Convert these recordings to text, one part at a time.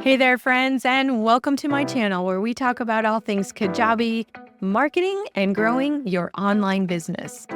Hey there, friends, and welcome to my channel where we talk about all things Kajabi, marketing, and growing your online business.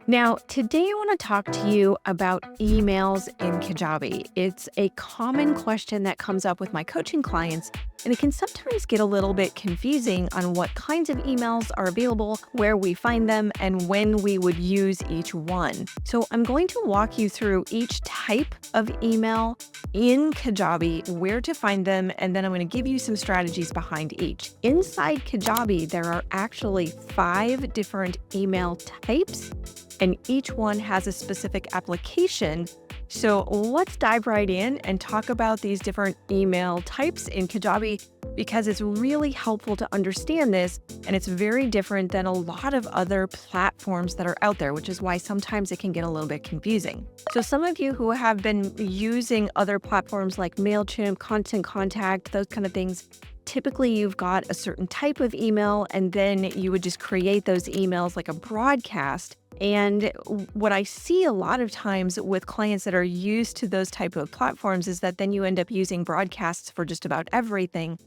Now, today I want to talk to you about emails in Kajabi. It's a common question that comes up with my coaching clients, and it can sometimes get a little bit confusing on what kinds of emails are available, where we find them, and when we would use each one. So I'm going to walk you through each type of email in Kajabi, where to find them, and then I'm going to give you some strategies behind each. Inside Kajabi, there are actually 5 different email types, and each one has a specific application. So let's dive right in and talk about these different email types in Kajabi, because it's really helpful to understand this, and it's very different than a lot of other platforms that are out there, which is why sometimes it can get a little bit confusing. So some of you who have been using other platforms like MailChimp, Constant Contact, those kind of things, typically you've got a certain type of email, and then you would just create those emails like a broadcast. And what I see a lot of times with clients that are used to those type of platforms is that then you end up using broadcasts for just about everything,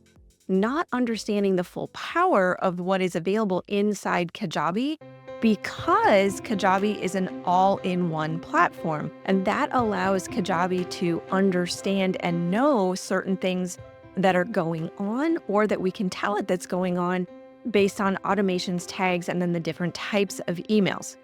not understanding the full power of what is available inside Kajabi, because Kajabi is an all-in-one platform. And that allows Kajabi to understand and know certain things that are going on, or that we can tell it that's going on based on automations, tags, and then the different types of emails,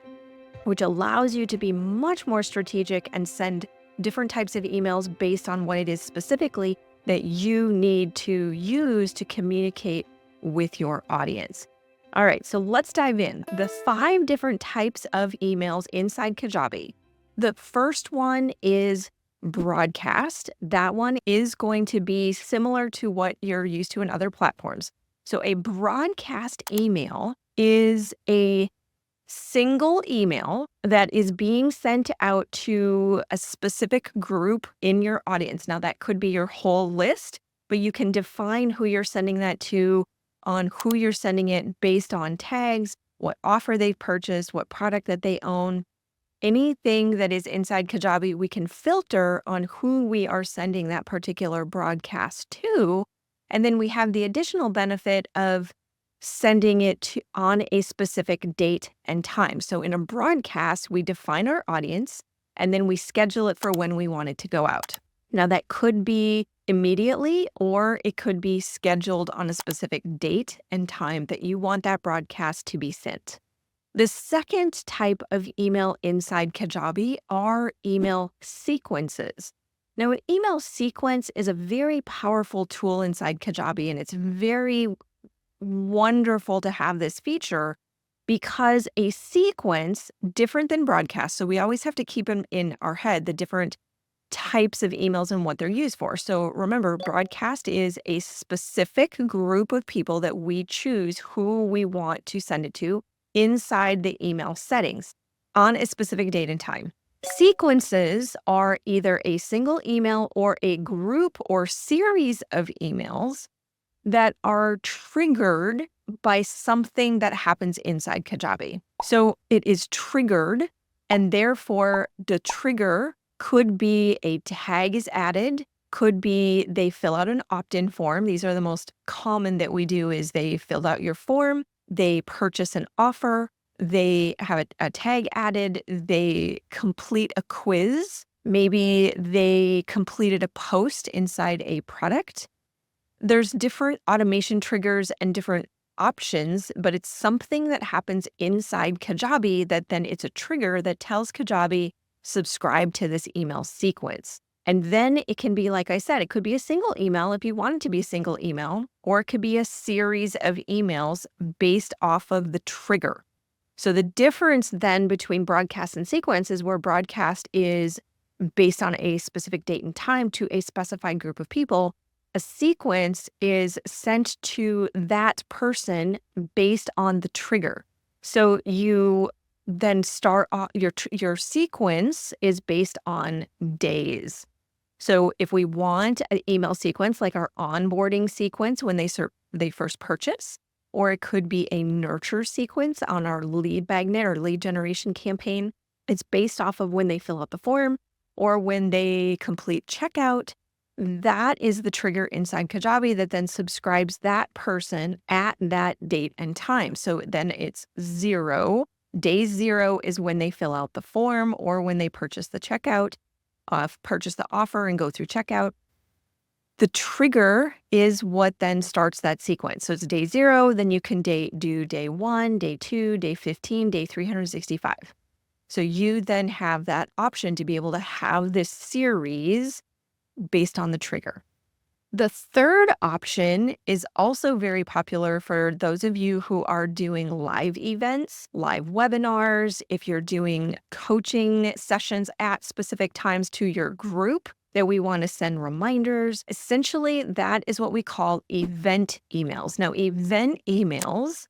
which allows you to be much more strategic and send different types of emails based on what it is specifically that you need to use to communicate with your audience. All right, so let's dive in. The 5 different types of emails inside Kajabi. The first one is broadcast. That one is going to be similar to what you're used to in other platforms. So a broadcast email is a single email that is being sent out to a specific group in your audience. Now, that could be your whole list, but you can define who you're sending that to, on who you're sending it based on tags, what offer they've purchased, what product that they own. Anything that is inside Kajabi, we can filter on who we are sending that particular broadcast to. And then we have the additional benefit of sending it on a specific date and time. So in a broadcast, we define our audience, and then we schedule it for when we want it to go out. Now, that could be immediately, or it could be scheduled on a specific date and time that you want that broadcast to be sent. The second type of email inside Kajabi are email sequences. Now, an email sequence is a very powerful tool inside Kajabi, and it's very wonderful to have this feature, because a sequence, different than broadcast, so we always have to keep in our head the different types of emails and what they're used for. So remember, broadcast is a specific group of people that we choose who we want to send it to inside the email settings on a specific date and time. Sequences are either a single email or a group or series of emails that are triggered by something that happens inside Kajabi. So it is triggered, and therefore the trigger could be a tag is added, could be they fill out an opt-in form. These are the most common that we do, is they filled out your form, they purchase an offer, they have a tag added, they complete a quiz, maybe they completed a post inside a product. There's different automation triggers and different options, but it's something that happens inside Kajabi that then it's a trigger that tells Kajabi, subscribe to this email sequence. And then it can be, like I said, it could be a single email if you want it to be a single email, or it could be a series of emails based off of the trigger. So the difference then between broadcast and sequence is where broadcast is based on a specific date and time to a specified group of people. A sequence is sent to that person based on the trigger. So you then start off, your sequence is based on days. So if we want an email sequence like our onboarding sequence when they first purchase, or it could be a nurture sequence on our lead magnet or lead generation campaign, it's based off of when they fill out the form or when they complete checkout. that is the trigger inside Kajabi that then subscribes that person at that date and time. So then it's 0. Day 0 is when they fill out the form or when they purchase the checkout, purchase the offer and go through checkout. The trigger is what then starts that sequence. So it's day 0, then you can do day 1, day 2, day 15, day 365. So you then have that option to be able to have this series based on the trigger. The third option is also very popular for those of you who are doing live events, live webinars, if you're doing coaching sessions at specific times to your group that we want to send reminders. Essentially, that is what we call event emails. Now, event emails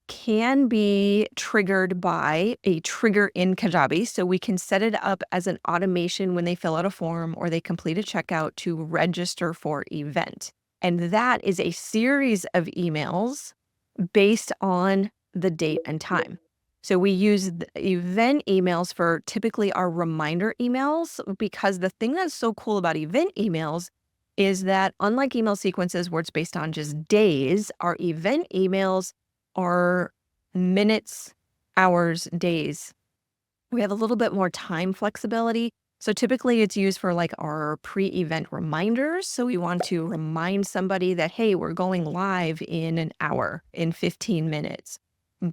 can be triggered by a trigger in Kajabi. So we can set it up as an automation when they fill out a form or they complete a checkout to register for event. And that is a series of emails based on the date and time. So we use the event emails for typically our reminder emails, because the thing that's so cool about event emails is that unlike email sequences where it's based on just days, our event emails are minutes, hours, days. We have a little bit more time flexibility. So typically it's used for like our pre-event reminders. So we want to remind somebody that, hey, we're going live in an hour, in 15 minutes.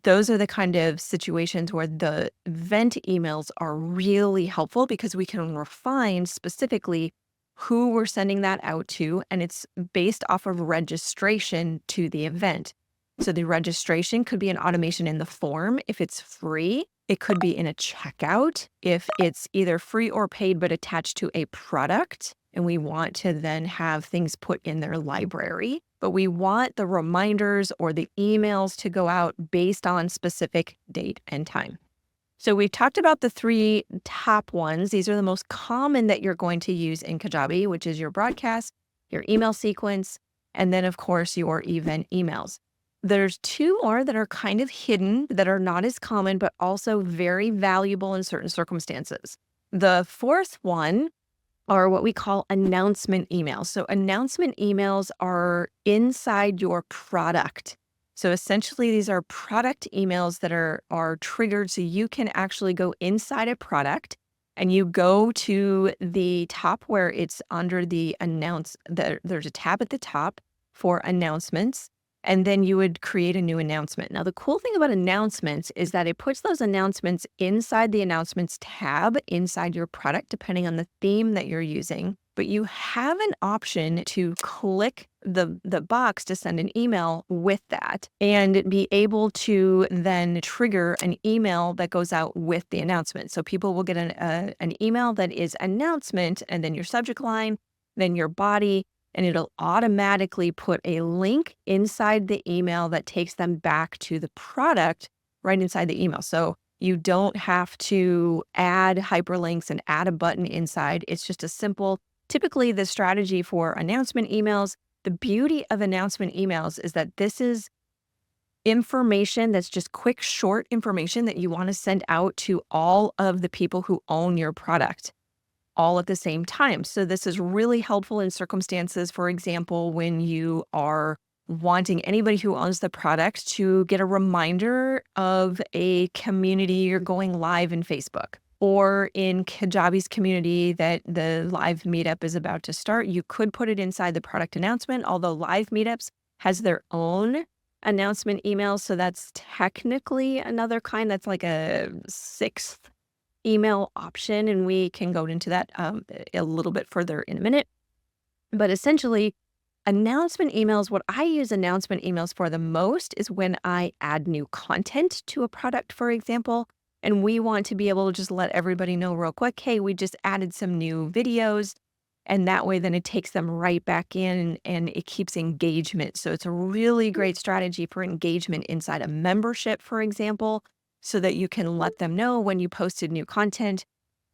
Those are the kind of situations where the event emails are really helpful because we can refine specifically who we're sending that out to, and it's based off of registration to the event. So the registration could be an automation in the form if it's free. It could be in a checkout if it's either free or paid but attached to a product, and we want to then have things put in their library. But we want the reminders or the emails to go out based on specific date and time. So we've talked about the 3 top ones. These are the most common that you're going to use in Kajabi, which is your broadcast, your email sequence, and then of course your event emails. There's 2 more that are kind of hidden, that are not as common, but also very valuable in certain circumstances. The 4th one are what we call announcement emails. So announcement emails are inside your product. So essentially these are product emails that are triggered so you can actually go inside a product and you go to the top where it's under the there's a tab at the top for announcements. And then you would create a new announcement. Now, the cool thing about announcements is that it puts those announcements inside the announcements tab inside your product, depending on the theme that you're using. But you have an option to click the box to send an email with that and be able to then trigger an email that goes out with the announcement. So people will get an email that is announcement and then your subject line, then your body, and it'll automatically put a link inside the email that takes them back to the product right inside the email. So you don't have to add hyperlinks and add a button inside. It's just a simple, typically the strategy for announcement emails. The beauty of announcement emails is that this is information that's just quick, short information that you want to send out to all of the people who own your product all at the same time. So this is really helpful in circumstances, for example, when you are wanting anybody who owns the product to get a reminder of a community you're going live in Facebook, or in Kajabi's community that the live meetup is about to start. You could put it inside the product announcement, although live meetups has their own announcement emails. So that's technically another kind. That's like a 6th email option, and we can go into that a little bit further in a minute. But essentially, announcement emails, what I use announcement emails for the most is when I add new content to a product, for example, and we want to be able to just let everybody know real quick, hey, we just added some new videos, and that way then it takes them right back in and it keeps engagement. So it's a really great strategy for engagement inside a membership, for example, so that you can let them know when you posted new content,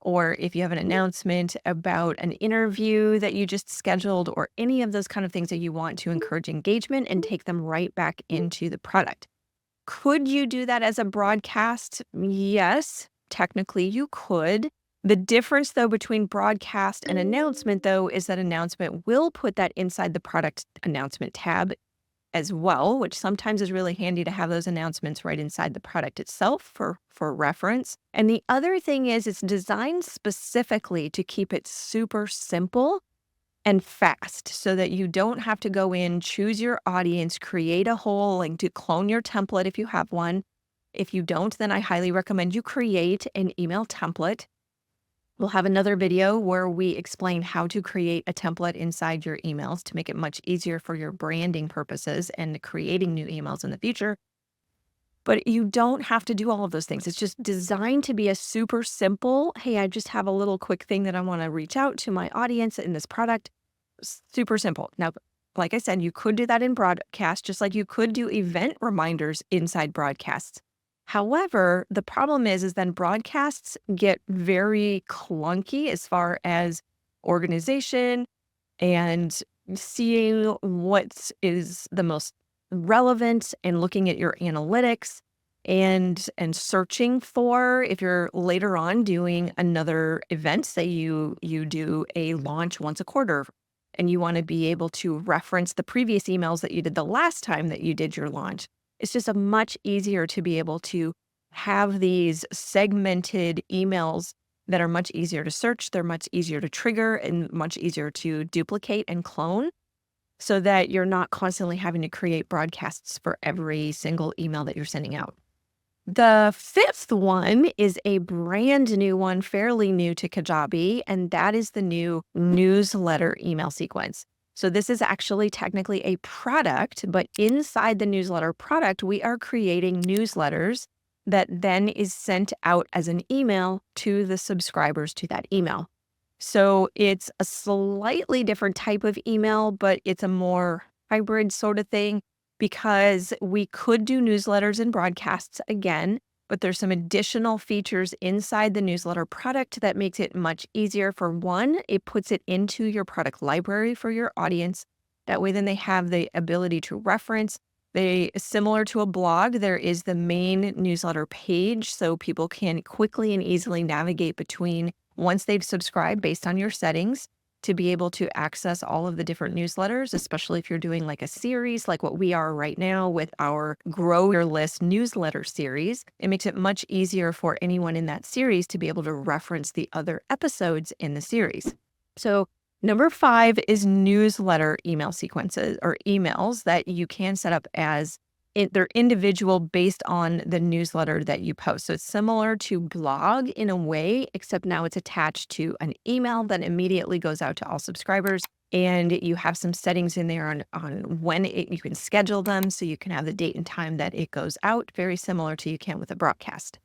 or if you have an announcement about an interview that you just scheduled, or any of those kind of things that you want to encourage engagement and take them right back into the product. Could you do that as a broadcast? Yes, technically you could. The difference, though, between broadcast and announcement, though, is that announcement will put that inside the product announcement tab as well, which sometimes is really handy to have those announcements right inside the product itself for reference. And the other thing is it's designed specifically to keep it super simple and fast so that you don't have to go in, choose your audience, create a whole, like to clone your template if you have one. If you don't, then I highly recommend you create an email template. We'll have another video where we explain how to create a template inside your emails to make it much easier for your branding purposes and creating new emails in the future. But you don't have to do all of those things. It's just designed to be a super simple, hey, I just have a little quick thing that I want to reach out to my audience in this product. Super simple. Now, like I said, you could do that in broadcast, just like you could do event reminders inside broadcasts. However, the problem is then broadcasts get very clunky as far as organization and seeing what is the most relevant and looking at your analytics and searching for, if you're later on doing another event, say you do a launch once a quarter and you want to be able to reference the previous emails that you did the last time that you did your launch. It's just a much easier to be able to have these segmented emails that are much easier to search. They're much easier to trigger and much easier to duplicate and clone so that you're not constantly having to create broadcasts for every single email that you're sending out. The fifth one is a brand new one, fairly new to Kajabi, and that is the new newsletter email sequence. So this is actually technically a product, but inside the newsletter product, we are creating newsletters that then is sent out as an email to the subscribers to that email. So it's a slightly different type of email, but it's a more hybrid sort of thing because we could do newsletters and broadcasts again, but there's some additional features inside the newsletter product that makes it much easier. For one, it puts it into your product library for your audience. That way, then they have the ability to reference. Similar to a blog, there is the main newsletter page, so people can quickly and easily navigate between once they've subscribed based on your settings to be able to access all of the different newsletters, especially if you're doing like a series like what we are right now with our Grow Your List newsletter series. It makes it much easier for anyone in that series to be able to reference the other episodes in the series. So number 5 is newsletter email sequences or emails that you can set up as they're individual based on the newsletter that you post. So it's similar to blog in a way, except now it's attached to an email that immediately goes out to all subscribers. And you have some settings in there on when you can schedule them. So you can have the date and time that it goes out, very similar to you can with a broadcast.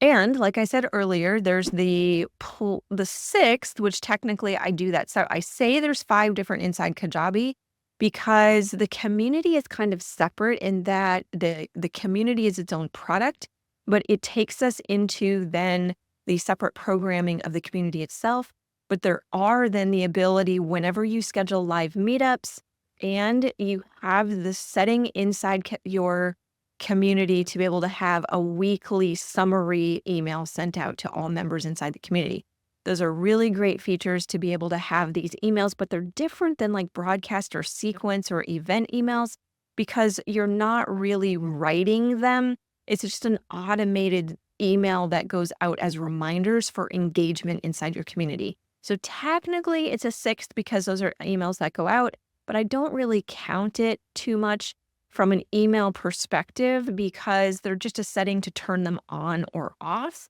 And like I said earlier, there's the 6th, which technically I do that. So I say there's 5 different inside Kajabi, because the community is kind of separate in that the community is its own product, but it takes us into then the separate programming of the community itself. But there are then the ability whenever you schedule live meetups and you have the setting inside your community to be able to have a weekly summary email sent out to all members inside the community. Those are really great features to be able to have these emails, but they're different than like broadcast or sequence or event emails because you're not really writing them. It's just an automated email that goes out as reminders for engagement inside your community. So technically it's a 6th because those are emails that go out, but I don't really count it too much from an email perspective because they're just a setting to turn them on or off.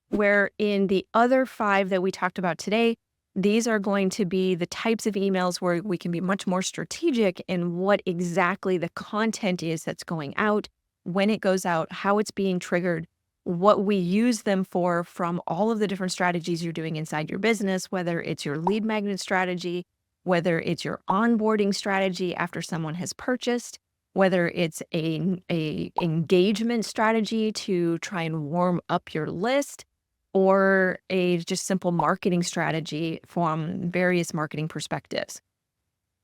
Where in the other 5 that we talked about today, these are going to be the types of emails where we can be much more strategic in what exactly the content is that's going out, when it goes out, how it's being triggered, what we use them for from all of the different strategies you're doing inside your business, whether it's your lead magnet strategy, whether it's your onboarding strategy after someone has purchased, whether it's a engagement strategy to try and warm up your list, or a just simple marketing strategy from various marketing perspectives,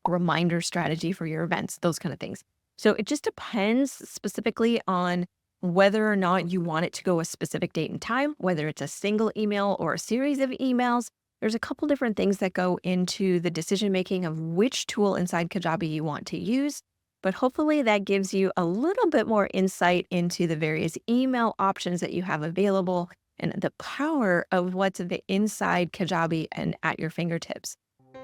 reminder strategy for your events, those kind of things. So it just depends specifically on whether or not you want it to go a specific date and time, whether it's a single email or a series of emails. There's a couple different things that go into the decision-making of which tool inside Kajabi you want to use, but hopefully that gives you a little bit more insight into the various email options that you have available and the power of what's inside Kajabi and at your fingertips.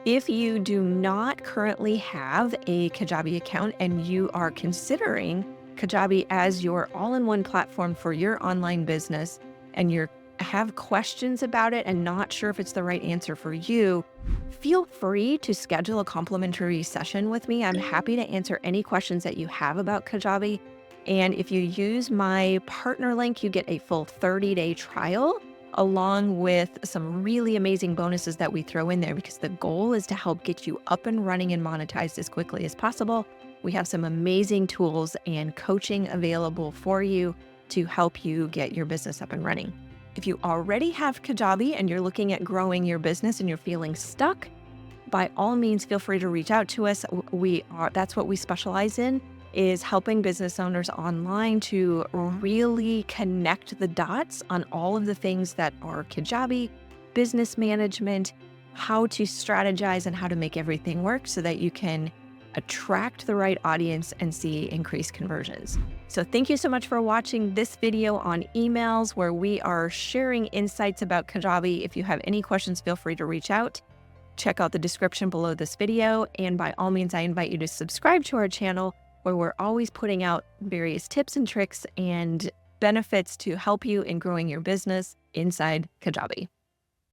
If you do not currently have a Kajabi account and you are considering Kajabi as your all-in-one platform for your online business, and you have questions about it and not sure if it's the right answer for you, feel free to schedule a complimentary session with me. I'm happy to answer any questions that you have about Kajabi. And if you use my partner link, you get a full 30-day trial along with some really amazing bonuses that we throw in there, because the goal is to help get you up and running and monetized as quickly as possible. We have some amazing tools and coaching available for you to help you get your business up and running. If you already have Kajabi and you're looking at growing your business and you're feeling stuck, by all means, feel free to reach out to us. That's what we specialize in, is helping business owners online to really connect the dots on all of the things that are Kajabi, business management, how to strategize and how to make everything work so that you can attract the right audience and see increased conversions. So thank you so much for watching this video on emails, where we are sharing insights about Kajabi. If you have any questions, feel free to reach out. Check out the description below this video. And by all means, I invite you to subscribe to our channel, where we're always putting out various tips and tricks and benefits to help you in growing your business inside Kajabi.